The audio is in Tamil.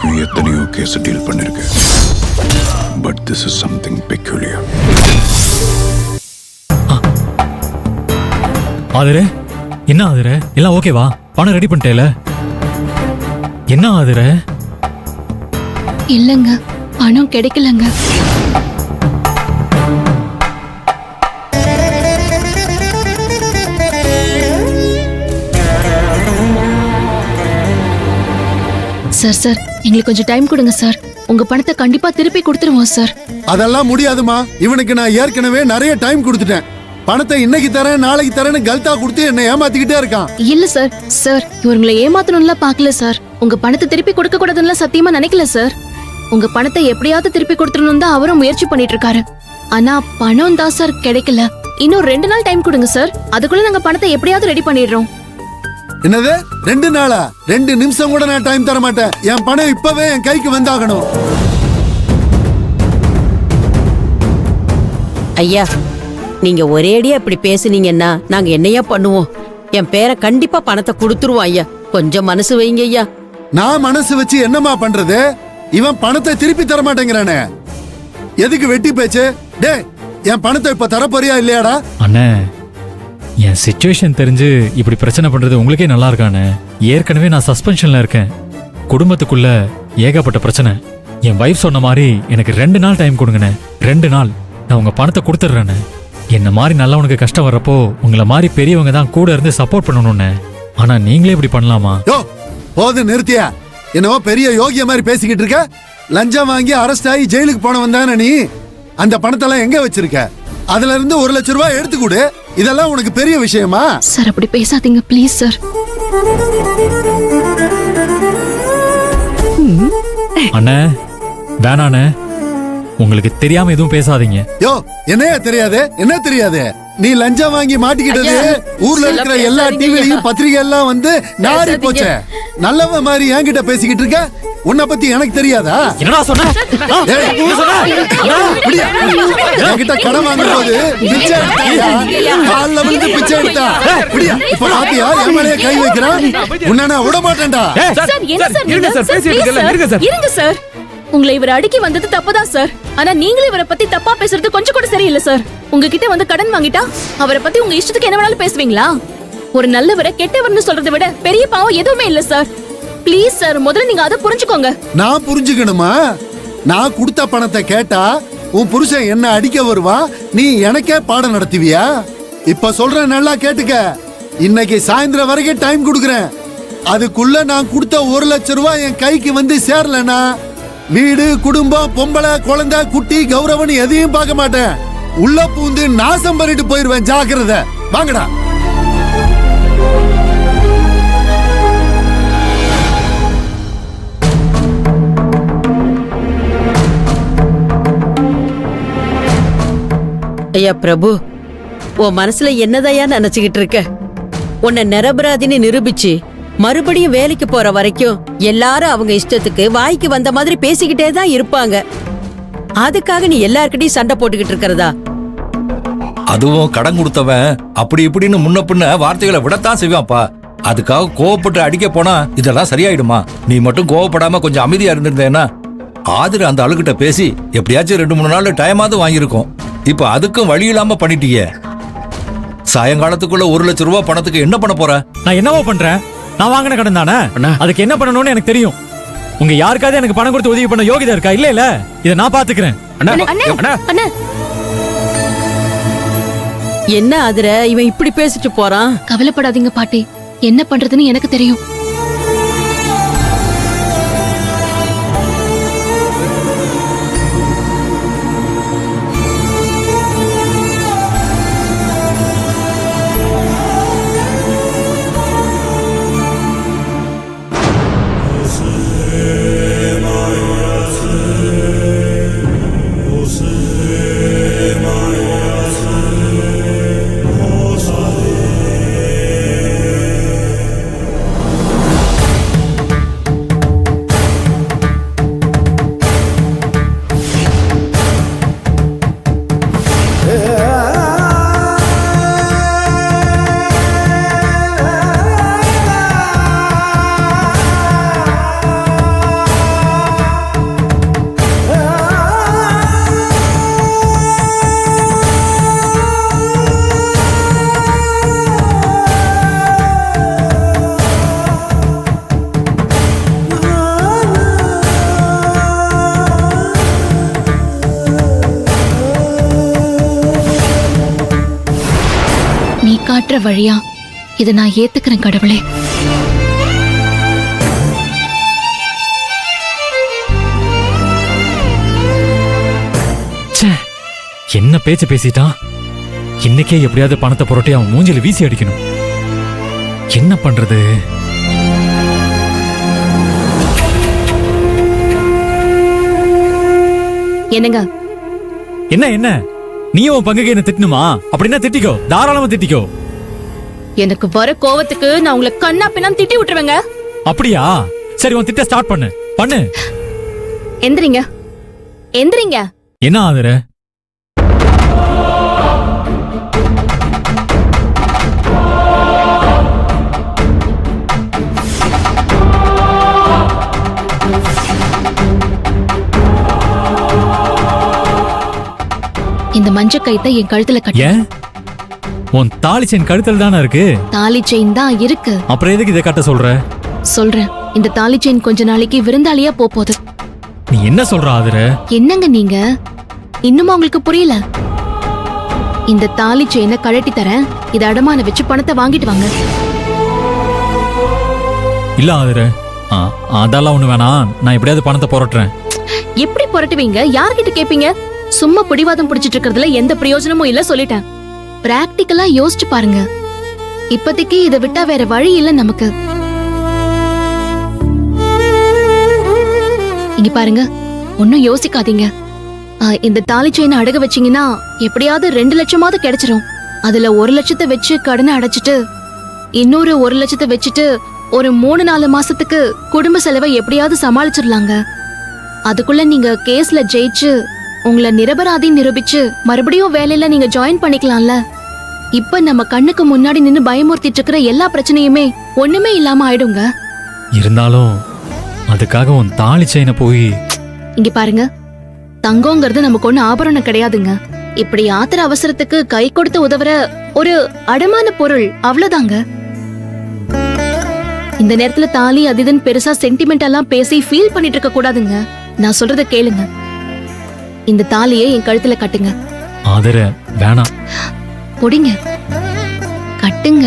வரைக்கும் எத்தனையோ கேஸ் டீல் பண்ணிருக்கேன். But this is something peculiar. ஆதிரே, என்ன ஆதிரே, எல்லாம் ஓகேவா? பணம் ரெடி பண்ணிட்டேல? என்ன ஆதிரே? இல்லங்க, பணம் கிடைக்கலங்க. சார் எங்களுக்கு கொஞ்சம் டைம் கொடுங்க சார். உங்க பணத்தை கண்டிப்பா திருப்பி கொடுத்துருவோம் சார். அதெல்லாம் முடியாதுமா. இவனுக்கு நான் ஏற்கனவே நிறைய டைம் கொடுத்துட்டேன். பணத்தை இன்னைக்கு தரேன் நாளைக்கு தரேன்னு கல்தா கொடுத்து என்ன ஏமாத்திக்கிட்டே இருக்கான். இல்ல சார், இவங்களை ஏமாத்தணும்லாம் பாக்கல சார். உங்க பணத்தை திருப்பி கொடுக்க கூடாதுன்னு சத்தியமா நினைக்கல சார். உங்க பணத்தை எப்படியாவது திருப்பி கொடுத்துடணும் தான் அவரும் முயற்சி பண்ணிட்டு இருக்காரு. ஆனா பணம் தான் சார் கிடைக்கல. இன்னும் 2 நாள் டைம் கொடுங்க சார். அதுக்குள்ள நாங்க பணத்தை எப்படியாவது ரெடி பண்ணிடுறோம். என்னது 2 நாளா? 2 நிமிஷம் கூட நான் டைம் தர மாட்டேன். என் பணம் இப்பவே என் கைக்கு வந்தாகணும். ஐயா, நீங்க ஒரேடியா இப்படி பேசுனீங்கன்னா நாங்க என்னையா பண்ணுவோம்? என் பேரை கண்டிப்பா பணத்தை கொடுத்துருவோம் ஐயா. கொஞ்சம் மனசு வைங்க ஐயா. நான் மனசு வச்சு என்னமா பண்றது? இவன் பணத்தை திருப்பி தர மாட்டேங்கிறானே. எதுக்கு வெட்டி பேச்சு? டே, என் பணத்தை இப்ப தரப்போறியா இல்லையாடா? அண்ணே, என் சிச்சுவேஷன் தெரிஞ்சு இப்படி பிரச்சனை பண்றது உங்களுக்கே நல்லா இருக்கானே. ஏற்கனவே நான் சஸ்பென்ஷன்ல இருக்கேன். குடும்பத்துக்குள்ள ஏகப்பட்ட பிரச்சனை. என் வைஃப் சொன்ன மாதிரி எனக்கு 2 நாள் டைம் கொடுங்கண்ணே. 2 நாள் நான் உங்க பணத்தை கொடுத்துட்றேண்ணே. என்ன மாதிரி நல்லவனுக்கு கஷ்டம் வர்றப்போ உங்களை மாதிரி பெரியவங்க தான் கூட இருந்து சப்போர்ட் பண்ணணும்னே. ஆனா நீங்களே இப்படி பண்ணலாமா? யோ, போது நிறுத்தியா? என்னவோ பெரிய யோகிய மாதிரி பேசிக்கிட்டு இருக்க. லஞ்சம் வாங்கி அரெஸ்ட் ஆகி ஜெயிலுக்கு போனவன் தானே நீ. அந்த பணத்தெல்லாம் எங்க வச்சிருக்க? அதுல இருந்து 1 லட்சம் ரூபாய் எடுத்து கொடு. இதெல்லாம் உனக்கு பெரிய விஷயமா? சார் அப்படி பேசாதீங்க ப்ளீஸ் சார். அண்ணே, வேணாண்ணே. உங்களுக்கு தெரியாம எதுவும் பேசாதீங்க. யோ, என்னையா தெரியாது? என்ன தெரியாது? நீ லஞ்சம் வாங்கி மாட்டிக்கிட்டது ஊர்ல இருக்கிற எல்லா டிவிலையும் பத்திரிகை எல்லாம் வந்து நாரி போச்சே. நல்லவ மாதிரி என்கிட்ட பேசிக்கிட்டு இருக்க. உன்னை பத்தி எனக்கு தெரியாதா? என்னடா சொன்ன? என்கிட்ட கடன் வாங்கும் போது பிச்சை எடுத்தாயா? கால்ல விழுந்து பிச்சை எடுத்தா. இப்ப பாத்தியா என் மேலேயே கை வைக்கிறான். உன்னை நான் விட மாட்டேன்டா. இருங்க சார். உங்களை இவர் அடிக்கி வந்தது தப்புதான் சார். ஆனா நீங்களே இவரை பத்தி தப்பா பேசுறது கொஞ்சம் கூட சரியில்லை சார். உங்ககிட்ட வந்து கடன் வாங்கிட்டா அவரை பத்தி உங்க இஷ்டத்துக்கு என்ன வேணாலும் பேசுவீங்களா? ஒரு நல்லவரை கெட்டவர்னு சொல்றதை விட பெரிய பாவம் எதுவுமே இல்ல சார். ப்ளீஸ் சார், முதல்ல நீங்க அதை புரிஞ்சுக்கோங்க. நான் புரிஞ்சுக்கணுமா? நான் கொடுத்த பணத்தை கேட்டா உன் புருஷன் என்ன அடிக்க வருவான். நீ எனக்கே பாடம் நடத்துவியா? இப்ப சொல்றேன், நல்லா கேட்டுக்க. இன்னைக்கு சாயந்தரம் வரைக்கும் டைம் கொடுக்கறேன். அதுக்குள்ள நான் கொடுத்த 1 லட்சம் ரூபாய் என் கைக்கு வந்து சேரலனா வீடு குடும்பம் பொம்பளை குழந்தை குட்டி கௌரவன் எதையும் பார்க்க மாட்டேன். உள்ள பூந்து நாசம் பண்ணிட்டு போயிருவேன். ஜாக்கிரதை. வாங்கடா. ஐயா பிரபு, உன் மனசுல என்னதையா நினைச்சுக்கிட்டு இருக்க? உன்னை நிரபராதின்னு நிரூபிச்சு மறுபடியும் வேலைக்கு போற வரைக்கும் எல்லாரும் அவங்க இஷ்டத்துக்கு வாய்க்கு வந்த மாதிரி பேசிக்கிட்டே தான் இருப்பாங்க. அதுக்காக நீ எல்லார்கிட்டயும் சண்டை போட்டுக்கிட்டு இருக்கிறதா? அதுவும் கடன் கொடுத்தவன் அப்படி இப்படின்னு முன்ன பின்ன வார்த்தைகளை விடத்தான் செய்வான்ப்பா. அதுக்காக கோவப்பட்டு அடிக்க போனா இதெல்லாம் சரியாயிடுமா? நீ மட்டும் கோவப்படாம கொஞ்சம் அமைதியா இருந்திருந்தேன்னா ஆதிர அந்த ஆளுகிட்ட பேசி எப்படியாச்சும் 2-3 நாள் டைமாவது வாங்கியிருக்கோம். இப்ப அதுக்கும் வழி இல்லாம பண்ணிட்டீங்க. சாயங்காலத்துக்குள்ள 1 லட்சம் ரூபாய் பணத்துக்கு என்ன பண்ண போற? நான் என்னவோ பண்றேன்? நான் வாங்கின கடன் தானே. அதுக்கு என்ன பண்ணணும்னு எனக்கு தெரியும். உங்க யாருக்காவது எனக்கு பணம் கொடுத்து உதவி பண்ண யோகிதா இருக்கா? இல்ல இத நான் பாத்துக்கிறேன். என்ன ஆதிர, இவன் இப்படி பேசிட்டு போறான்? கவலைப்படாதீங்க பாட்டி, என்ன பண்றதுன்னு எனக்கு தெரியும். வழியா இதை நான் ஏத்துக்கிறேன் கடவுளே. ச்சே, என்ன பேச்சு பேசிட்டான். இன்னைக்கே எப்படியாவது பணத்தை புரட்டி அவன் மூஞ்சில வீசி அடிக்கணும். என்ன பண்றது? என்னங்க? என்ன என்ன நீயும் உன் பங்குக்கு என்ன திட்டணுமா? அப்படின்னா திட்டிக்கோ, தாராளமா திட்டிக்கோ. எனக்கு வர கோவத்துக்கு நான் உங்களை கண்ணா பின்னா திட்டி விட்டுருவேங்க. அப்படியா? சரி, உன் திட்ட ஸ்டார்ட் பண்ணு பண்ணு. எந்திரிங்க, எந்திரிங்க. என்ன ஆகுற? இந்த மஞ்ச கைத்தை என் கழுத்துல கட்டு. ஏன்? உன் தாலி செயின் கழுத்துல தானே இருக்கு. தாலி செயின் தான் இருக்கு. அப்புறம் எதுக்கு இதை கட்ட சொல்ற? சொல்றேன், இந்த தாலி செயின் கொஞ்ச நாளைக்கு விருந்தாளியா போகுது. நீ என்ன சொல்ற ஆதுர? என்னங்க நீங்க இன்னுமா உங்களுக்கு புரியல? இந்த தாலி செயினை கழட்டி தரேன், இத அடமான வச்சு பணத்தை வாங்கிட்டு வாங்க. இல்ல ஆதுர, அதெல்லாம் ஒண்ணு வேணாம். நான் எப்படியாவது பணத்தை புரட்டுறேன். எப்படி புரட்டுவீங்க? யார்கிட்ட கேப்பீங்க? சும்மா பிடிவாதம் பிடிச்சிட்டு இருக்கிறதுல எந்த பிரயோஜனமும் இல்ல சொல்லிட்டேன். பிராக்டிக்கலா யோசிச்சு பாருங்க. இப்போதைக்கு இதை விட்டா வேற வழி இல்ல நமக்கு. இங்க பாருங்க, ஒன்னும் யோசிக்காதீங்க. இந்த தாலி செயினை அடக வச்சீங்கன்னா எப்படியாவது 2 லட்சமாவது கிடைச்சிரும். அதுல 1 லட்சத்தை வச்சு கடனை அடைச்சிட்டு இன்னொரு 1 லட்சத்தை வச்சுட்டு ஒரு 3-4 மாசத்துக்கு குடும்ப செலவை எப்படியாவது சமாளிச்சிடலாங்க. அதுக்குள்ள நீங்க கேஸ்ல ஜெயிச்சு உங்களை நிரபராதி நிரூபிச்சு மறுபடியும் வேலையில நீங்க ஜாயின் பண்ணிக்கலாம்ல. இப்ப நம்ம கண்ணுக்கு முன்னாடி நின்னு பயமுறுத்திட்டு இருக்கிற எல்லா பிரச்சனையுமே ஒண்ணுமே இல்லாம ஆயிடுங்க. இருந்தாலும் அதுக்காக உன் தாலி செயினை போய். இங்க பாருங்க, தங்கங்கிறது நமக்கு ஒண்ணு ஆபரணம் கிடையாதுங்க. இப்படி ஆத்திர அவசரத்துக்கு கை கொடுத்து உதவுற ஒரு அடமான பொருள், அவ்வளவுதாங்க. இந்த நேரத்துல தாலி அதுன்னு பெருசா சென்டிமெண்ட் எல்லாம் பேசி ஃபீல் பண்ணிட்டு இருக்க கூடாதுங்க. நான் சொல்றத கேளுங்க. இந்த தாலியை என் கழுத்துல கட்டுங்க. ஆதர வேணாம். பொடிங்க, கட்டுங்க.